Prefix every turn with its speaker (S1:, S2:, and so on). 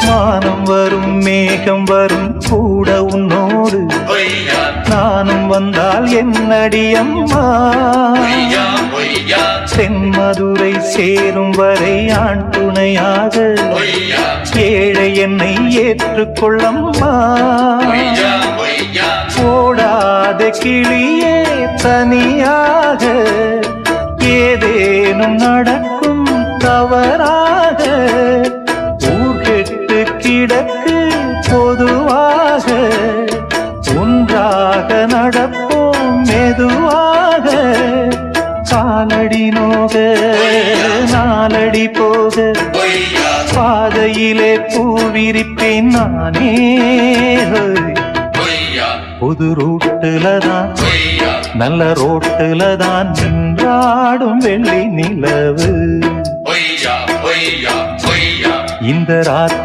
S1: மானம் வரும் மேகம் வரும் கூட உன்னோடு நானும் வந்தால் என்னடி அம்மா தென்மதுரை சேரும் வரை ஆண் துணையாக ஏழை என்னை ஏற்றுக்கொள்ளம்மா ஓடாத கிளியே தனியாக ஏதேனும் நடக்கும் தவறாக ஊர் கெட்டு கிடக்கு பொதுவாக ஒன்றாக நடப்போம் மெதுவாக காலடி நோக நாலடி போக பாதையிலே பூவிரிப்பேன் நானே புது ரூட்டுலதான் நல்ல ரோட்டுலதான் நின்றாடும் வெள்ளி நிலவு இந்த ராத்தி